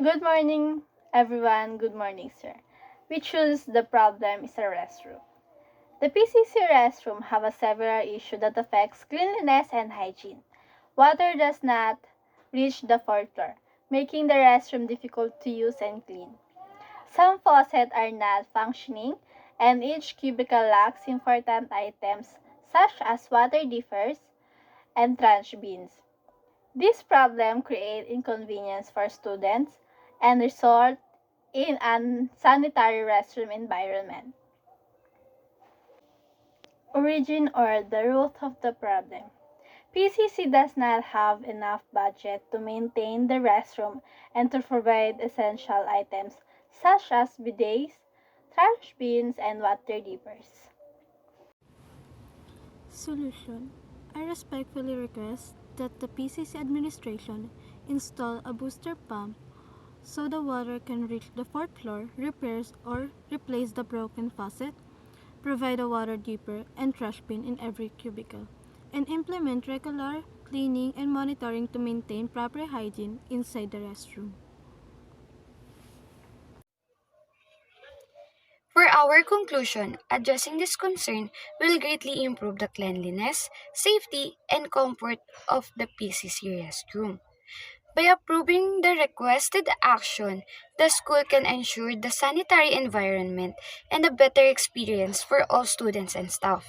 Good morning, everyone. Good morning, sir. We choose the problem is a restroom. The PCC restroom have a several issue that affects cleanliness and hygiene. Water does not reach the fourth floor, making the restroom difficult to use and clean. Some faucets are not functioning, and each cubicle lacks important items such as water differs and trash bins. This problem creates inconvenience for students and result in unsanitary restroom environment. Origin or the root of the problem. PCC does not have enough budget to maintain the restroom and to provide essential items such as bidets, trash bins, and water dippers. Solution: I respectfully request that the PCC administration install a booster pump so the water can reach the fourth floor, repairs or replace the broken faucet, provide a water dipper and trash bin in every cubicle, and implement regular cleaning and monitoring to maintain proper hygiene inside the restroom. For our conclusion, addressing this concern will greatly improve the cleanliness, safety, and comfort of the PCC restroom. By approving the requested action, the school can ensure the sanitary environment and a better experience for all students and staff.